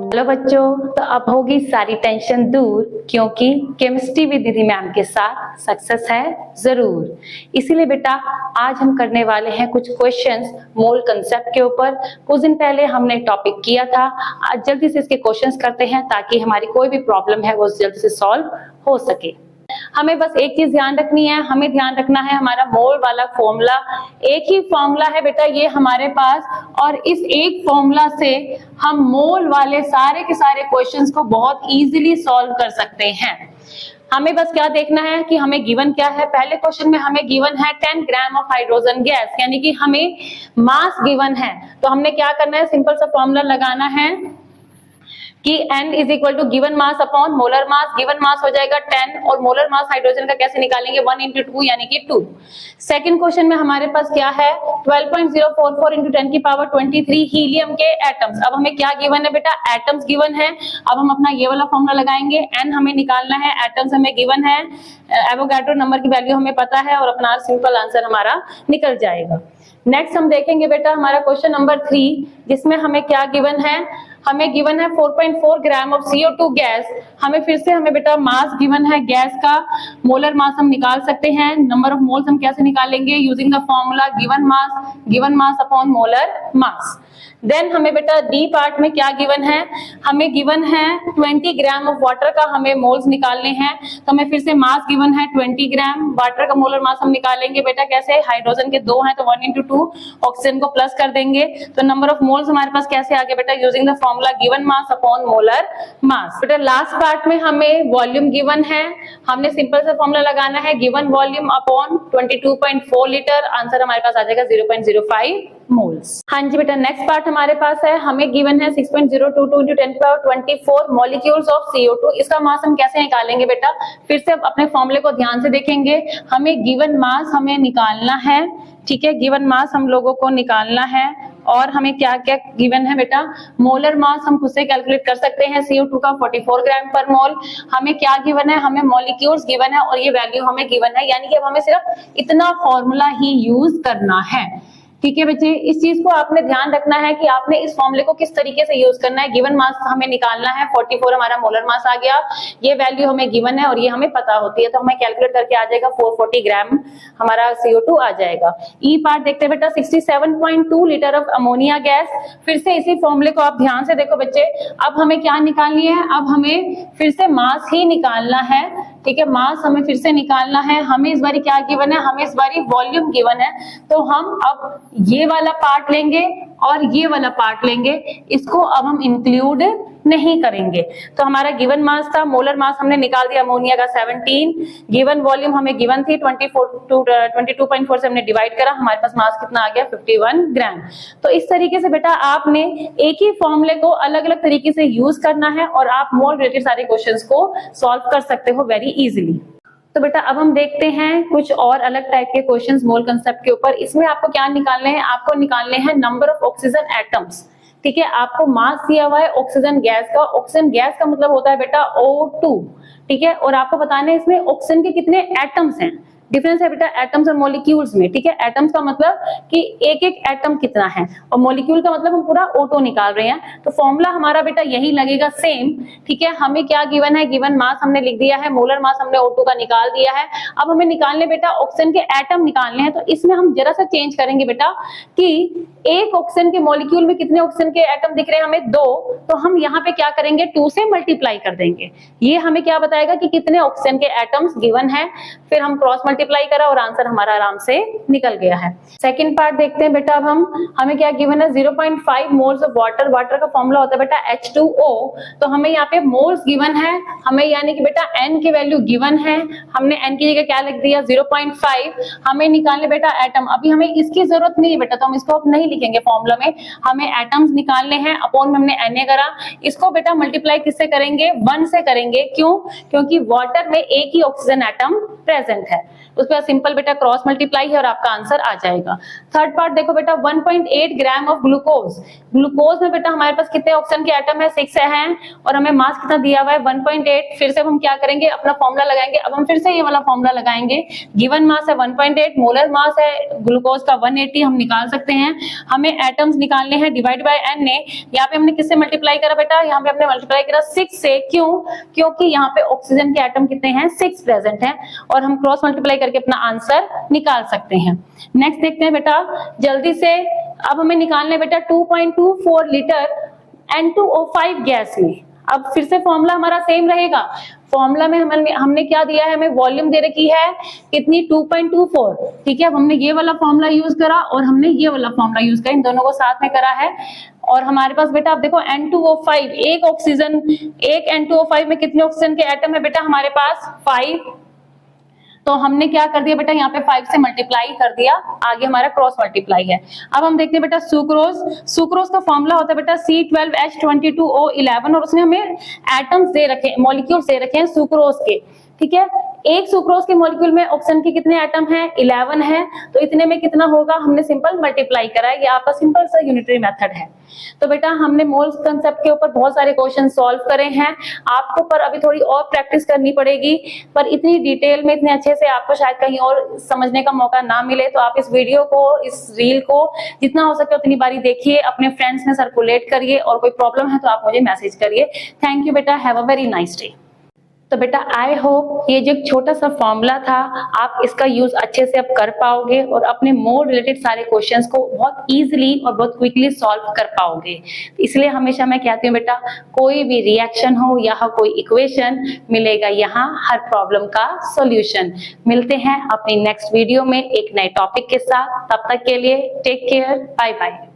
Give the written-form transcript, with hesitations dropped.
Hello बच्चों, तो अब होगी सारी टेंशन दूर, क्योंकि केमिस्ट्री विद दीदी मैम के साथ सक्सेस है जरूर। इसीलिए बेटा आज हम करने वाले हैं कुछ क्वेश्चंस मोल कंसेप्ट के ऊपर। कुछ दिन पहले हमने टॉपिक किया था, आज जल्दी से इसके क्वेश्चंस करते हैं ताकि हमारी कोई भी प्रॉब्लम है वो जल्दी से सॉल्व हो सके। हमें बस एक चीज ध्यान रखनी है, हमें ध्यान रखना है हमारा मोल वाला फॉर्मूला एक ही फॉर्मूला है बेटा ये हमारे पास, और इस एक फॉर्मूला से हम मोल वाले सारे के सारे क्वेश्चंस को बहुत इजीली सॉल्व कर सकते हैं। हमें बस क्या देखना है कि हमें गिवन क्या है। पहले क्वेश्चन में हमें गिवन है 10 ग्राम ऑफ हाइड्रोजन गैस, यानी कि हमें मास गिवन है। तो हमने क्या करना है, सिंपल सा फॉर्मूला लगाना है कि n is equal to given mass upon molar mass. Given mass हो जाएगा 10 और मोलर मास हाइड्रोजन का कैसे निकालेंगे, 1 into 2 यानी कि 2। सेकंड क्वेश्चन में हमारे पास क्या है, 12.044 into 10 की पावर 23 हीलियम के एटम्स। अब हमें क्या गिवन है बेटा, एटम्स गिवन है। अब हम अपना ये वाला फॉर्मूला लगाएंगे, n हमें निकालना है, एटम्स हमें गिवन है, एवोगाड्रो नंबर की वैल्यू हमें पता है, और अपना सिंपल आंसर हमारा निकल जाएगा। नेक्स्ट हम देखेंगे बेटा हमारा क्वेश्चन नंबर 3, जिसमें हमें क्या गिवन है, हमें गिवन है 4.4 ग्राम ऑफ CO2 गैस। हमें फिर से हमें बेटा मास गिवन है गैस का, मोलर मास हम निकाल सकते हैं। नंबर ऑफ मोल्स हम कैसे निकालेंगे, using the formula given mass upon molar mass. Then हमें बेटा डी पार्ट में क्या गिवन है, हमें गिवन है 20 ग्राम ऑफ वाटर का हमें मोल्स निकालने हैं। तो हमें फिर से मास गिवन है 20 ग्राम, वाटर का मोलर मास हम निकालेंगे बेटा कैसे, हाइड्रोजन के 2 हैं तो 1 into 2, ऑक्सीजन को प्लस कर देंगे तो नंबर ऑफ मोल्स हमारे पास कैसे आ गया बेटा, using the formula given mass upon molar मास। बेटा लास्ट पार्ट में हमें वॉल्यूम गिवन है, हमने सिंपल सा फॉर्मूला लगाना है given volume upon 22.4 litre. Answer हमारे पास आ जाएगा 0.05 मोल्स। हाँ जी बेटा, नेक्स्ट पार्ट हमारे पास है, हमें गिवन है 6.022 into 10 की पावर 24 मॉलिक्यूल्स ऑफ CO2। इसका मास हम कैसे निकालेंगे बेटा, फिर से अपने फॉर्मूले को ध्यान से देखेंगे। हमें गिवन मास हमें निकालना है, ठीक है, गिवन मास हम लोगों को निकालना है। और हमें क्या क्या गिवन है बेटा, मोलर मास हम खुद से कैलकुलेट कर सकते हैं, CO2 का 44 ग्राम पर मोल। हमें क्या गिवन है, हमें मॉलिक्यूल्स गिवन है और ये वैल्यू हमें गिवन है, यानी कि अब हमें सिर्फ इतना फॉर्मूला ही यूज करना है। ठीक है बच्चे, इस चीज को आपने ध्यान रखना है कि आपने इस फॉर्मूले को किस तरीके से यूज करना है। गिवन मास हमें निकालना है, 44 हमारा मोलर मास आ गया, ये वैल्यू हमें गिवन है और ये हमें पता होती है, तो हमें कैलकुलेट करके आ जाएगा 440 ग्राम हमारा CO2 आ जाएगा। ई पार्ट देखते हैं बेटा, 67.2 लीटर ऑफ अमोनिया गैस। फिर से इसी फॉर्मूले को आप ध्यान से देखो बच्चे, अब हमें क्या निकालनी है, अब हमें फिर से मास ही निकालना है। ठीक है, मास हमें फिर से निकालना है। हमें इस बारी क्या गिवन है, हमें इस बारी वॉल्यूम गिवन है, तो हम अब ये वाला पार्ट लेंगे और ये वाला पार्ट लेंगे, इसको अब हम इंक्लूड नहीं करेंगे। तो हमारा गिवन मास था, मोलर मास हमने निकाल दिया अमोनिया का 17, गिवन वॉल्यूम हमें गिवन थी 22.4 से हमने डिवाइड करा, हमारे पास मास कितना आ गया 51 ग्राम। तो इस तरीके से बेटा आपने एक ही फॉर्मूले को अलग अलग तरीके से यूज करना है और आप मोल रिलेटेड सारे क्वेश्चंस को सॉल्व कर सकते हो वेरी इजीली। तो बेटा अब हम देखते हैं कुछ और अलग टाइप के क्वेश्चंस मोल कंसेप्ट के ऊपर। इसमें आपको क्या निकालने हैं, आपको निकालने हैं नंबर ऑफ ऑक्सीजन एटम्स। ठीक है, आपको मास दिया हुआ है ऑक्सीजन गैस का, ऑक्सीजन गैस का मतलब होता है बेटा O2। ठीक है, और आपको बताना है इसमें ऑक्सीजन के कितने एटम्स हैं। डिफरेंस है बेटा एटम्स और मॉलिक्यूल्स में। ठीक है, एटम्स का मतलब कि एक एक एटम कितना है, और मॉलिक्यूल का मतलब हम पूरा O2 निकाल रहे हैं। तो फॉर्मूला हमारा बेटा यही लगेगा सेम। ठीक है, हमें क्या गिवन है, गिवन मास हमने लिख दिया है, मोलर मास हमने O2 का निकाल दिया है। अब हमें निकालने बेटा ऑक्सीजन के एटम निकालने हैं, तो इसमें हम जरा सा चेंज करेंगे बेटा कि एक ऑक्सीजन के मॉलिक्यूल में कितने ऑक्सीजन के एटम दिख रहे हैं, हमें 2, तो हम यहाँ पे क्या करेंगे 2 से मल्टीप्लाई कर देंगे। ये हमें क्या बताएगा कि कितने ऑक्सीजन के एटम्स गिवन है, फिर हम क्रॉस मल्टीप्लाई करा और आंसर हमारा आराम से निकल गया है। सेकंड पार्ट देखते हैं बेटा, अब हमें क्या गिवन है, 0.5 मोल्स ऑफ वाटर। वाटर का फॉर्मूला होता है बेटा H2O, तो हमें यहाँ पे मोल्स गिवन है, हमें यानी कि बेटा n की वैल्यू गिवन है, हमने n की जगह क्या लिख दिया 0.5। हमें निकालने बेटा एटम, अभी हमें इसकी जरूरत नहीं है बेटा, तो हम इसको अब नहीं लिखेंगे फॉर्मूला में, हमें एटम्स निकालने हैं, अपॉन में हमने Na करा, इसको बेटा मल्टीप्लाई किससे करेंगे, 1 से करेंगे। क्यों, क्योंकि वाटर में एक ही ऑक्सीजन एटम प्रेजेंट है, उस पर सिंपल बेटा क्रॉस मल्टीप्लाई है और आपका आंसर आ जाएगा। थर्ड पार्ट देखो बेटा 1.8 ग्राम ऑफ ग्लूकोज। ग्लूकोज में बेटा हमारे पास कितने ऑक्सीजन के एटम है 6 हैं और हमें मास कितना दिया हुआ है 1.8। फिर से हम क्या करेंगे अपना फॉर्मूला लगाएंगे। अब हम फिर से ये वाला फॉर्मूला लगाएंगे। गिवन मास है 1.8, मोलर मास है ग्लूकोज का 180, हम निकाल सकते हैं। हमें एटम्स निकालने हैं डिवाइड बाय n ने। यहाँ पे हमने किससे मल्टीप्लाई करा बेटा, यहाँ पे हमने मल्टीप्लाई करा 6 से। क्यों? क्योंकि यहाँ पे ऑक्सीजन के एटम कितने हैं 6 प्रेजेंट हैं और हम क्रॉस मल्टीप्लाई करके अपना आंसर निकाल सकते हैं। नेक्स्ट देखते हैं बेटा जल्दी से। अब हमें निकालना है बेटा 2.24 लीटर N2O5 गैस में। अब फिर से फॉर्मूला हमारा सेम रहेगा। फॉर्मूला में हमने क्या दिया है, हमें वॉल्यूम दे रखी है कितनी 2.24, ठीक है। अब हमने ये वाला फॉर्मूला यूज करा और हमने ये वाला फॉर्मूला यूज करा, इन दोनों को साथ में करा है। और हमारे पास बेटा आप देखो N2O5 एक N2O5 में कितने ऑक्सीजन के एटम है बेटा हमारे पास 5। तो हमने क्या कर दिया बेटा यहाँ पे 5 से मल्टीप्लाई कर दिया, आगे हमारा क्रॉस मल्टीप्लाई है। अब हम देखते हैं बेटा सुक्रोज। सुक्रोज का फॉर्मूला होता है बेटा C12H22O11 और उसमें हमें एटम्स दे रखे, मॉलिक्यूल्स दे रखे हैं सुक्रोज के, ठीक है। एक सुक्रोज के मॉलिक्यूल में ऑक्सीजन के कितने एटम हैं 11 है, तो इतने में कितना होगा हमने सिंपल मल्टीप्लाई करा है। ये आपका सिंपल सा यूनिटरी मेथड है। तो बेटा हमने मोल्स कंसेप्ट के ऊपर बहुत सारे क्वेश्चन सॉल्व करे हैं। आपको पर अभी थोड़ी और प्रैक्टिस करनी पड़ेगी, पर इतनी डिटेल में इतने अच्छे से आपको शायद कहीं और समझने का मौका ना मिले। तो आप इस वीडियो को, इस रील को जितना हो सके उतनी बारी देखिए, अपने फ्रेंड्स में सर्कुलेट करिए और कोई प्रॉब्लम है तो आप मुझे मैसेज करिए। थैंक यू बेटा, have a very nice day. तो बेटा आई होप ये जो छोटा सा फॉर्मूला था आप इसका यूज अच्छे से अब कर पाओगे और अपने मोड रिलेटेड सारे क्वेश्चंस को बहुत इजीली और बहुत क्विकली सॉल्व कर पाओगे। इसलिए हमेशा मैं कहती हूँ बेटा कोई भी रिएक्शन हो या कोई इक्वेशन मिलेगा यहाँ हर प्रॉब्लम का सॉल्यूशन। मिलते हैं अपनी नेक्स्ट वीडियो में एक नए टॉपिक के साथ। तब तक के लिए टेक केयर, बाय बाय।